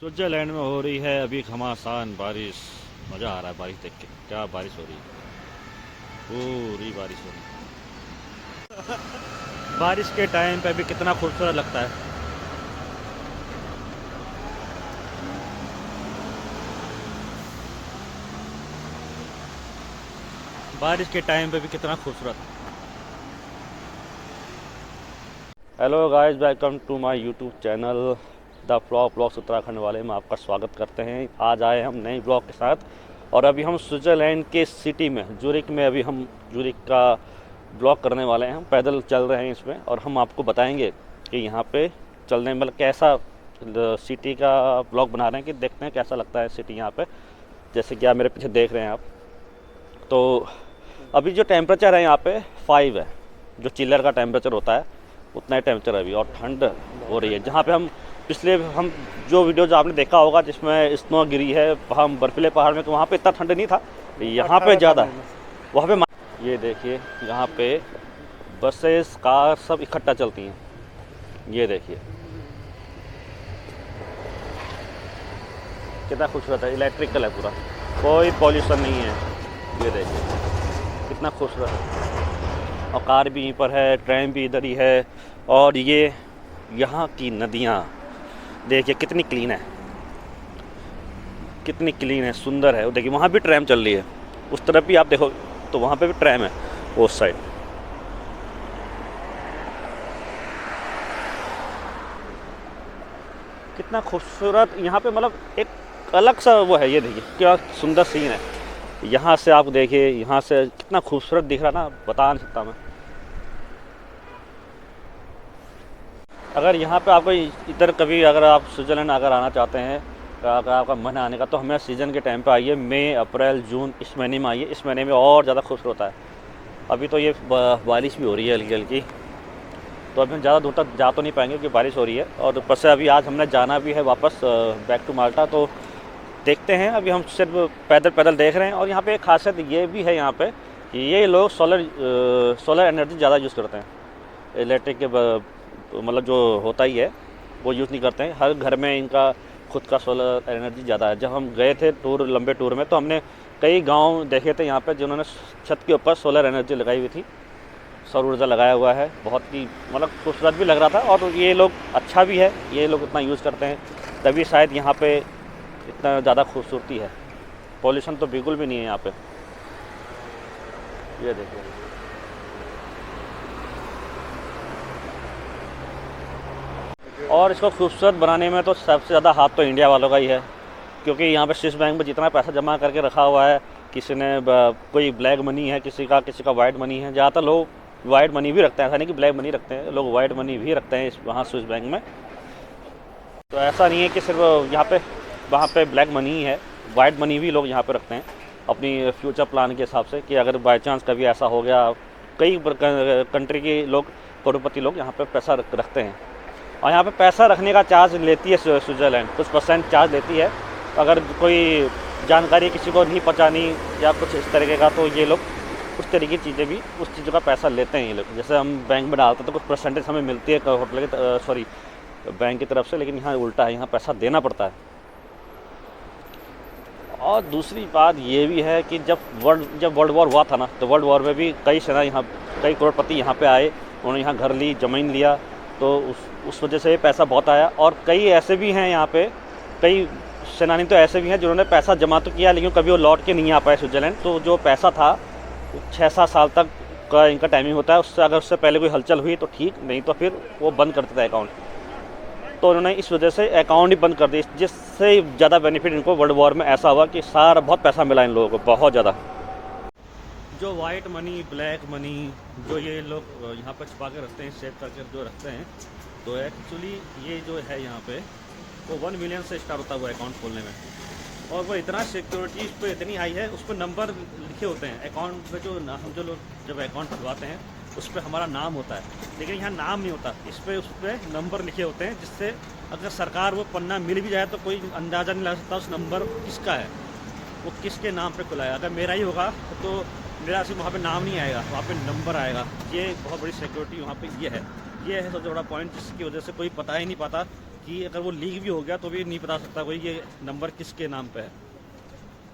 Switzerland में हो रही है अभी घमासान बारिश। मज़ा आ रहा है बारिश देख के। क्या बारिश हो रही है, पूरी बारिश हो रही है। बारिश के टाइम पे भी कितना खूबसूरत लगता है। बारिश के टाइम पे भी कितना खूबसूरत। Hello guys, welcome to my YouTube channel the blogs Uttarakhand वाले में आपका स्वागत करते हैं। आज आए हम नए ब्लॉग के साथ और अभी हम स्विट्ज़रलैंड के सिटी में जूरिक में अभी हम जूरिक का ब्लॉग करने वाले हैं। हम पैदल चल रहे हैं इसमें और हम आपको बताएंगे कि यहाँ पे चलने मतलब कैसा सिटी का ब्लॉग बना रहे हैं कि देखते हैं कैसा लगता है सिटी यहाँ पे। जैसे कि आप मेरे पीछे देख रहे हैं आप, तो अभी जो टेम्परेचर है यहाँ पे 5 है। जो चिलर का टेम्परेचर होता है उतना ही टेम्परेचर है अभी, और ठंड हो रही है। जहाँ पे हम पिछले हम जो वीडियो जो आपने देखा होगा जिसमें स्नो गिरी है वहाँ बर्फीले पहाड़ में, तो वहाँ पे इतना ठंड नहीं था, यहाँ पे ज़्यादा है। वहाँ पे ये देखिए, यहाँ पे बसेस कार सब इकट्ठा चलती हैं। ये देखिए कितना खूबसूरत है, इलेक्ट्रिकल है पूरा, कोई पॉल्यूशन नहीं है। ये देखिए कितना खूबसूरत है। और कार भी यहीं पर है, ट्रेन भी इधर ही है। और ये यहाँ की नदियाँ देखिए कितनी क्लीन है, कितनी क्लीन है, सुंदर है। वो देखिए वहाँ भी ट्रैम चल रही है, उस तरफ भी आप देखो तो वहाँ पे भी ट्रैम है उस साइड। कितना खूबसूरत यहाँ पे, मतलब एक अलग सा वो है। ये देखिए क्या सुंदर सीन है। यहाँ से आप देखिए, यहाँ से कितना खूबसूरत दिख रहा ना, बता नहीं सकता मैं। अगर यहाँ पे आपको इधर कभी अगर आप स्विट्ज़रलैंड अगर आना चाहते हैं, अगर आपका मन है आने का, तो हमें सीज़न के टाइम पे आइए। मई अप्रैल जून इस महीने में आइए, इस महीने में और ज़्यादा खूबसूरत होता है। अभी तो ये बारिश भी हो रही है हल्की हल्की, तो अभी हम ज़्यादा दूर तक जा तो नहीं पाएंगे क्योंकि बारिश हो रही है। और ऊपर से अभी आज हमने जाना भी है वापस बैक टू माल्टा, तो देखते हैं। अभी हम सिर्फ पैदल पैदल देख रहे हैं। और यहाँ पे एक खासियत ये भी है यहाँ पे कि ये लोग सोलर एनर्जी ज़्यादा यूज़ करते हैं। इलेक्ट्रिक के मतलब जो होता ही है वो यूज़ नहीं करते हैं। हर घर में इनका खुद का सोलर एनर्जी ज़्यादा है। जब हम गए थे लंबे टूर में, तो हमने कई गांव देखे थे यहाँ पे जिन्होंने छत के ऊपर सोलर एनर्जी लगाई हुई थी, सौर ऊर्जा लगाया हुआ है। बहुत ही मतलब खूबसूरत भी लग रहा था। और ये लोग अच्छा भी है, ये लोग इतना यूज़ करते हैं, तभी शायद यहाँ पे इतना ज़्यादा खूबसूरती है। पॉल्यूशन तो बिल्कुल भी नहीं है यहाँ पे। ये देखिए और इसको खूबसूरत बनाने में तो सबसे ज़्यादा हाथ तो इंडिया वालों का ही है, क्योंकि यहाँ पे स्विस बैंक में जितना पैसा जमा करके रखा हुआ है, किसी ने कोई ब्लैक मनी है, किसी का वाइट मनी है। ज़्यादातर लोग वाइट मनी भी रखते हैं, ऐसा नहीं कि ब्लैक मनी रखते हैं, लोग वाइट मनी भी रखते हैं वहाँ स्विस बैंक में। तो ऐसा नहीं है कि सिर्फ यहाँ पे वहाँ पे ब्लैक मनी ही है, वाइट मनी भी लोग यहाँ पे रखते हैं अपनी फ्यूचर प्लान के हिसाब से, कि अगर बाई चांस कभी ऐसा हो गया। कई कंट्री के लोग, करोड़पति लोग यहाँ पे पैसा रखते हैं। और यहाँ पे पैसा रखने का चार्ज लेती है स्विट्ज़रलैंड, कुछ परसेंट चार्ज लेती है। अगर कोई जानकारी किसी को नहीं पहुँचानी या कुछ इस तरीके का, तो ये लोग उस तरीके की चीज़ें भी, उस चीज़ों का पैसा लेते हैं ये लोग। जैसे हम बैंक में डालते हैं तो कुछ परसेंटेज हमें मिलती है होटल के बैंक की तरफ से, लेकिन यहाँ उल्टा है, यहाँ पैसा देना पड़ता है। और दूसरी बात ये भी है कि जब वर्ल्ड वॉर हुआ था ना, तो वर्ल्ड वॉर में भी कई सेना यहाँ, कई करोड़पति यहाँ पे आए, उन्होंने यहाँ घर ली, ज़मीन लिया, तो उस वजह से पैसा बहुत आया। और कई ऐसे भी हैं यहाँ पे, कई सेनानी तो ऐसे भी हैं जिन्होंने पैसा जमा तो किया लेकिन कभी वो लौट के नहीं आ पाए स्विट्ज़रलैंड। तो जो पैसा था 6-7 साल तक का इनका टाइमिंग होता है, उससे अगर उससे पहले कोई हलचल हुई तो ठीक, नहीं तो फिर वो बंद कर देता है अकाउंट। तो उन्होंने इस वजह से अकाउंट ही बंद कर दी, जिससे ज़्यादा बेनिफिट इनको वर्ल्ड वॉर में ऐसा हुआ कि सारा बहुत पैसा मिला इन लोगों को, बहुत ज़्यादा। जो वाइट मनी, ब्लैक मनी जो ये लोग यहाँ पर छुपा के रखते हैं, सेव करके जो रखते हैं, तो एक्चुअली ये जो है यहाँ पे वो 1 मिलियन से स्टार्ट होता है वो अकाउंट खोलने में। और वो इतना सिक्योरिटी उस पर इतनी हाई है, उस पर नंबर लिखे होते हैं अकाउंट पे। जो हम जो लोग जब अकाउंट खुलवाते हैं उस पर हमारा नाम होता है, लेकिन यहाँ नाम नहीं होता, इस पर उस पर नंबर लिखे होते हैं, जिससे अगर सरकार वो पन्ना मिल भी जाए तो कोई अंदाज़ा नहीं लगा सकता उस नंबर किसका है, वो किसके नाम पे खुला है। अगर मेरा ही होगा तो मेरा सिर्फ वहाँ पे नाम नहीं आएगा, वहाँ पे नंबर आएगा। ये बहुत बड़ी सिक्योरिटी वहाँ पे ये है सबसे बड़ा पॉइंट, जिसकी वजह से कोई पता ही नहीं पाता कि अगर वो लीक भी हो गया तो भी नहीं पता सकता कोई ये नंबर किसके नाम पे है।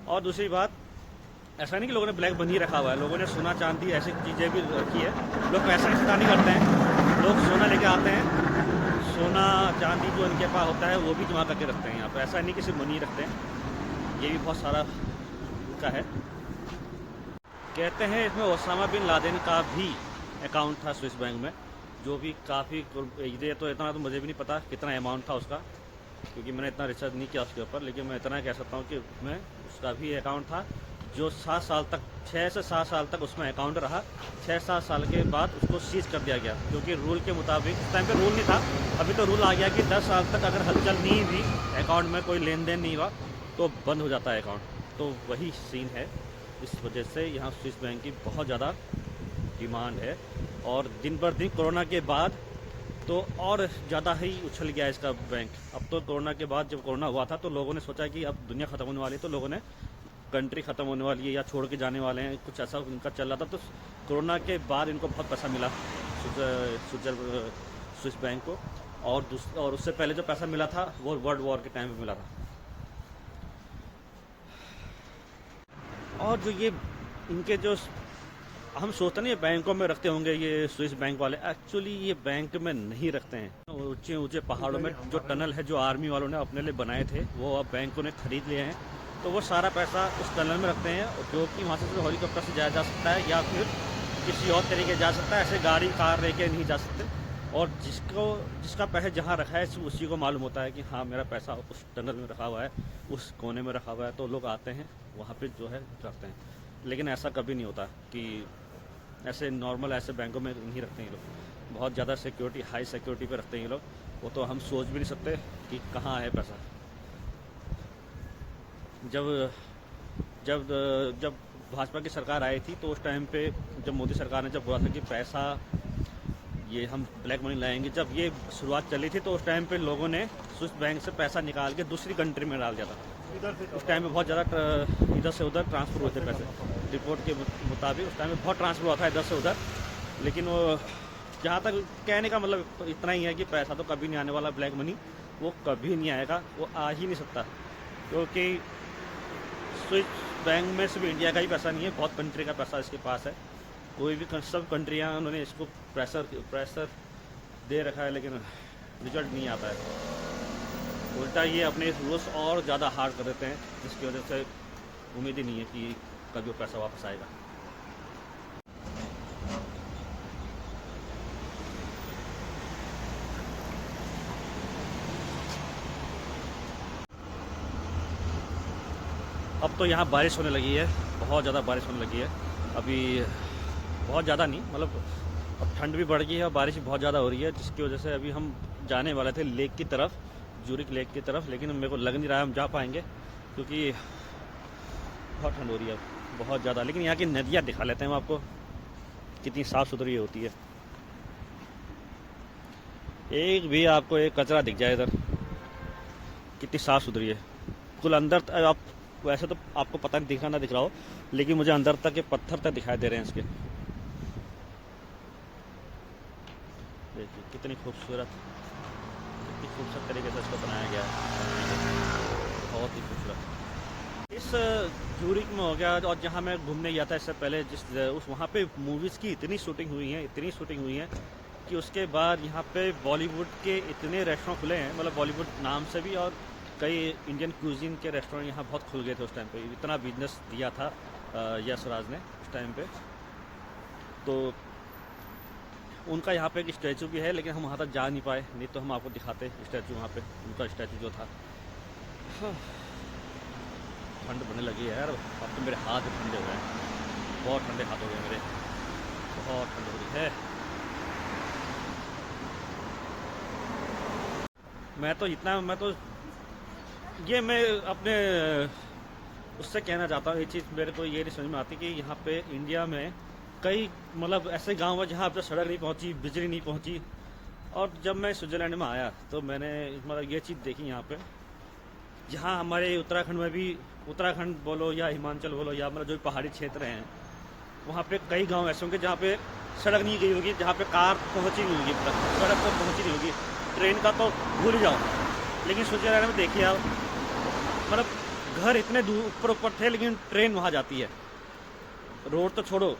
और दूसरी बात, ऐसा नहीं कि लोगों ने ब्लैक बंद ही रखा हुआ है, लोगों ने सोना चांदी ऐसी चीज़ें भी रखी है। लोग पैसा इकट्ठा नहीं करते हैं, लोग सोना लेके आते हैं, सोना चांदी जो उनके पास होता है वो भी जमा करके रखते हैं यहाँ पे। ऐसा नहीं कि सिर्फ मनी रखते हैं, ये भी बहुत सारा का है। कहते हैं इसमें ओसामा बिन लादेन का भी अकाउंट था स्विस बैंक में, जो भी काफ़ी, ये तो इतना तो मुझे भी नहीं पता कितना अमाउंट था उसका, क्योंकि मैंने इतना रिसर्च नहीं किया उसके ऊपर। लेकिन मैं इतना कह सकता हूँ कि उसमें उसका भी अकाउंट था, जो 7 साल तक, 6 से 7 साल तक उसमें अकाउंट रहा। 6-7 साल के बाद उसको सीज कर दिया गया, क्योंकि रूल के मुताबिक उस टाइम पे रूल नहीं था, अभी तो रूल आ गया कि 10 साल तक अगर हलचल नहीं हुई, अकाउंट में कोई लेन देन नहीं हुआ, तो बंद हो जाता है अकाउंट। तो वही सीन है, इस वजह से यहाँ स्विस बैंक की बहुत ज़्यादा डिमांड है। और दिन बर दिन कोरोना के बाद तो और ज़्यादा ही उछल गया इसका बैंक। अब तो कोरोना के बाद, जब कोरोना हुआ था तो लोगों ने सोचा कि अब दुनिया ख़त्म होने वाली है, तो लोगों ने कंट्री ख़त्म होने वाली है या छोड़ के जाने वाले हैं, कुछ ऐसा उनका चल रहा था। तो कोरोना के बाद इनको बहुत पैसा मिला स्विस बैंक को, और उससे पहले जो पैसा मिला था वो वर्ल्ड वॉर के टाइम पे मिला था। और जो ये इनके जो हम सोचते नहीं बैंकों में रखते होंगे ये स्विस बैंक वाले, एक्चुअली ये बैंक में नहीं रखते हैं। ऊंचे ऊंचे पहाड़ों में जो टनल है, जो आर्मी वालों ने अपने लिए बनाए थे, वो अब बैंकों ने खरीद लिए हैं, तो वो सारा पैसा उस टनल में रखते हैं, जो कि वहाँ से हेलीकॉप्टर से जाया जा सकता है या फिर किसी और तरीके जा सकता है, ऐसे गाड़ी कार लेके नहीं जा सकते। और जिसका पैसा जहाँ रखा है उसी को मालूम होता है कि हाँ मेरा पैसा उस टनल में रखा हुआ है, उस कोने में रखा हुआ है, तो लोग आते हैं वहाँ पे जो है रखते हैं। लेकिन ऐसा कभी नहीं होता कि ऐसे नॉर्मल ऐसे बैंकों में नहीं रखते हैं ये लोग, बहुत ज़्यादा सिक्योरिटी, हाई सिक्योरिटी पे रखते हैं ये लोग। वो तो हम सोच भी नहीं सकते कि कहाँ है पैसा। जब भाजपा की सरकार आई थी तो उस टाइम पे, जब मोदी सरकार ने जब बोला था कि पैसा ये हम ब्लैक मनी लाएंगे, जब ये शुरुआत चली थी तो उस टाइम पे लोगों ने स्विस बैंक से पैसा निकाल के दूसरी कंट्री में डाल दिया था। उस टाइम में बहुत ज़्यादा इधर से उधर ट्रांसफ़र हुए थे पैसे, रिपोर्ट के मुताबिक उस टाइम में बहुत ट्रांसफ़र हुआ था इधर से उधर। लेकिन वो, जहाँ तक कहने का मतलब इतना ही है कि पैसा तो कभी नहीं आने वाला, ब्लैक मनी वो कभी नहीं आएगा, वो आ ही नहीं सकता, क्योंकि स्विस बैंक में सिर्फ इंडिया का ही पैसा नहीं है, बहुत कंट्री का पैसा इसके पास है। कोई भी सब कंट्रियाँ उन्होंने इसको प्रेशर दे रखा है, लेकिन रिजल्ट नहीं आता है। उल्टा ये अपने रूल्स और ज़्यादा हार्ड कर देते हैं, जिसकी वजह से उम्मीद ही नहीं है कि कभी वो पैसा वापस आएगा। अब तो यहाँ बारिश होने लगी है, बहुत ज़्यादा बारिश होने लगी है। अभी बहुत ज़्यादा नहीं, मतलब अब ठंड भी बढ़ गई है और बारिश भी बहुत ज़्यादा हो रही है, जिसकी वजह से अभी हम जाने वाले थे लेक की तरफ, ज्यूरिख लेक की तरफ, लेकिन मेरे को लग नहीं रहा है हम जा पाएंगे, क्योंकि बहुत ठंड हो रही है बहुत ज़्यादा। लेकिन यहाँ की नदियाँ दिखा लेते हैं हम आपको, कितनी साफ़ सुथरी होती है। एक भी आपको एक कचरा दिख जाए इधर, कितनी साफ़ सुथरी है। कुल अंदर आप, वैसे तो आपको पता नहीं दिख रहा ना दिख रहा हो, लेकिन मुझे अंदर तक के पत्थर तक दिखाई दे रहे हैं इसके। देखिए कितनी खूबसूरत तरीके से इसको बनाया गया है, बहुत ही खूबसूरत। इस ज्यूरिख में हो गया, और जहाँ मैं घूमने गया था इससे पहले, वहाँ पे मूवीज़ की इतनी शूटिंग हुई है कि उसके बाद यहाँ पे बॉलीवुड के इतने रेस्टोरेंट खुले हैं, मतलब बॉलीवुड नाम से भी, और कई इंडियन क्यूजीन के रेस्टोरेंट यहाँ बहुत खुल गए थे उस टाइम पे। इतना बिजनेस दिया था यश राज ने उस टाइम पे। तो उनका यहाँ पे एक स्टैचू भी है, लेकिन हम वहाँ तक जा नहीं पाए, नहीं तो हम आपको दिखाते स्टैचू, वहाँ पे उनका स्टैचू जो था। ठंड बढ़ने लगी है यार, अब तो मेरे हाथ ठंडे हो गए हैं, बहुत ठंडे हाथ हो गए मेरे, बहुत ठंड हो रही है। मैं अपने उससे कहना चाहता हूँ, ये चीज़ मेरे को ये नहीं समझ में आती कि यहाँ पे इंडिया में कई, मतलब ऐसे गांव है जहाँ पे सड़क नहीं पहुँची, बिजली नहीं पहुँची। और जब मैं स्विट्ज़रलैंड में आया तो मैंने मतलब ये चीज़ देखी यहाँ पे, जहाँ हमारे उत्तराखंड में भी, उत्तराखंड बोलो या हिमाचल बोलो या मतलब जो पहाड़ी क्षेत्र हैं, वहाँ पे कई गांव ऐसे होंगे जहाँ पे सड़क नहीं गई होगी, जहाँ पे कार पहुँची नहीं होगी, सड़क तो पहुँची नहीं होगी। ट्रेन का तो भूल ही जाओ। लेकिन स्विट्जरलैंड में देखिए आप, मतलब घर इतने दूर ऊपर ऊपर थे लेकिन ट्रेन वहाँ जाती है। रोड तो छोड़ो,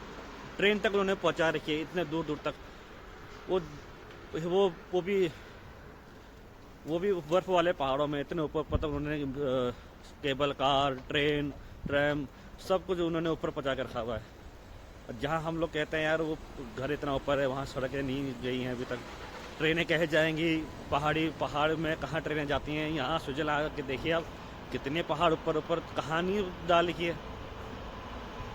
ट्रेन तक उन्होंने पहुँचा रखी है इतने दूर दूर तक। वो वो भी बर्फ़ वाले पहाड़ों में इतने ऊपर ऊपर तक उन्होंने केबल कार, ट्रेन, ट्रैम सब कुछ उन्होंने ऊपर पहुँचा कर रखा हुआ है। और जहाँ हम लोग कहते हैं यार वो घर इतना ऊपर है, वहाँ सड़कें नहीं गई हैं अभी तक, ट्रेनें कहे जाएंगी, पहाड़ में कहाँ ट्रेनें जाती हैं। यहाँ स्विट्जरलैंड के देखिए आप, कितने पहाड़ ऊपर ऊपर, कहानी डाल लिखी है।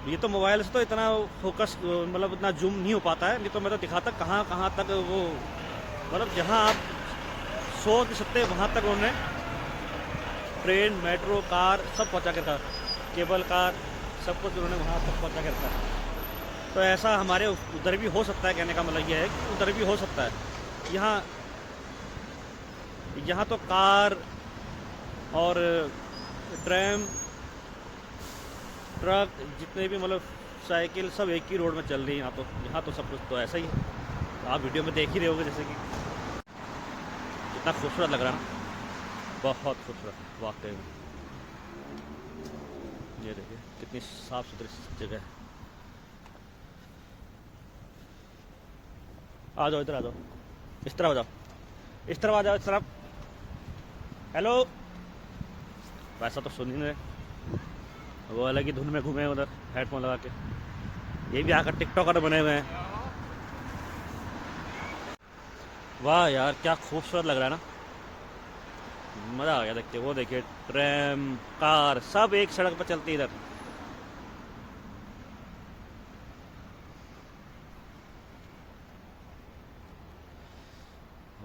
ये तो मोबाइल से तो इतना फोकस मतलब इतना जूम नहीं हो पाता है, नहीं तो मैं तो दिखाता कहाँ कहाँ तक वो, मतलब जहाँ आप सोच नहीं सकते वहाँ तक उन्होंने ट्रेन, मेट्रो, कार सब पहुँचा कर रखा, केबल कार सब कुछ उन्होंने वहाँ तक पहुँचा कर रखा। तो ऐसा हमारे उधर भी हो सकता है, कहने का मतलब यह है कि उधर भी हो सकता है। यहाँ तो कार और ट्रैम, ट्रक, जितने भी मतलब साइकिल सब एक ही रोड में चल रही है। यहाँ तो सब कुछ तो ऐसा ही है। तो आप वीडियो में देख ही रहे होगे जैसे कि कितना खूबसूरत लग रहा है ना, बहुत खूबसूरत वाकई में। ये देखिए कितनी साफ सुथरी जगह है। आ जाओ, इधर आ जाओ, इस तरफ आ जाओ, इस तरफ आ जाओ, इस तरफ। हेलो, वैसा तो सुन ही नहीं रहे, वो अलग ही धुन में घूमे उधर हेडफोन लगा के। ये भी आकर टिकटॉकर बने हुए हैं। वाह यार क्या खूबसूरत लग रहा है ना, मज़ा आ गया देख के। वो देखिए ट्रैम, कार सब एक सड़क पर चलती इधर।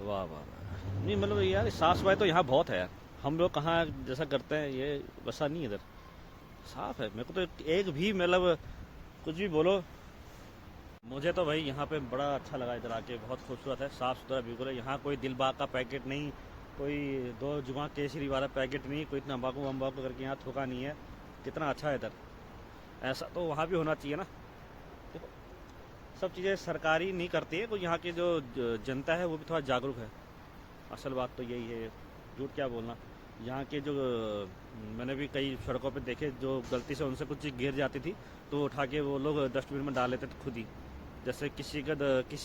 वाह वाह वाह, नहीं मतलब यार साफ सफाई तो यहाँ बहुत है यार। हम लोग कहाँ जैसा करते हैं ये वैसा नहीं है इधर, साफ है। मेरे को तो एक भी मतलब कुछ भी बोलो, मुझे तो भाई यहाँ पे बड़ा अच्छा लगा इधर आके। बहुत खूबसूरत है, साफ़ सुथरा बिल्कुल है। यहाँ कोई दिलबाग का पैकेट नहीं, कोई दो जुमा केसरी वाला पैकेट नहीं, कोई तम्बाकू वम्बाकू करके यहाँ थूका नहीं है। कितना अच्छा है इधर, ऐसा तो वहाँ भी होना चाहिए ना। देखो सब चीज़ें सरकारी नहीं करती है, कोई यहाँ की जो जनता है वो भी थोड़ा जागरूक है। असल बात तो यही है, झूठ क्या बोलना। यहाँ के जो मैंने भी कई सड़कों पे देखे, जो गलती से उनसे कुछ चीज़ गिर जाती थी तो उठा के वो लोग डस्टबिन में डाल लेते थे खुद ही। जैसे किसी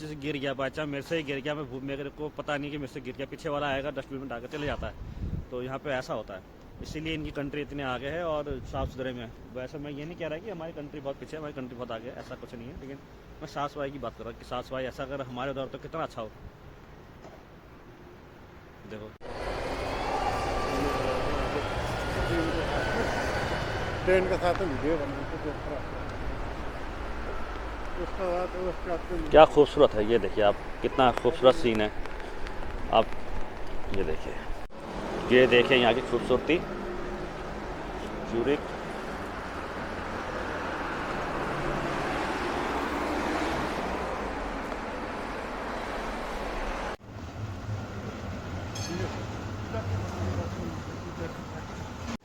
से गिर गया, बाई चांस मेरे से ही गिर गया, मेरे को पता नहीं कि मेरे से गिर गया, पीछे वाला आएगा डस्टबिन में डाल के चले जाता है। तो यहाँ पे ऐसा होता है, इसीलिए इनकी कंट्री इतने आगे है और साफ़ सुथरे में है। वैसे मैं ये नहीं कह रहा कि हमारी कंट्री बहुत पीछे है, हमारी कंट्री बहुत आगे है, ऐसा कुछ नहीं है। लेकिन मैं साफ़ सफाई की बात कर रहा हूँ कि साफ़ सफाई ऐसा अगर हमारे उधर तो कितना अच्छा हो। देखो ट्रेन के साथ वीडियो उसका क्या खूबसूरत है, ये देखिए आप, कितना खूबसूरत सीन है। आप ये देखिए यहाँ की खूबसूरती, ज्यूरिख।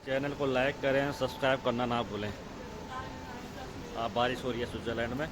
चैनल को लाइक करें, सब्सक्राइब करना ना भूलें। बारिश हो रही है स्विट्जरलैंड में।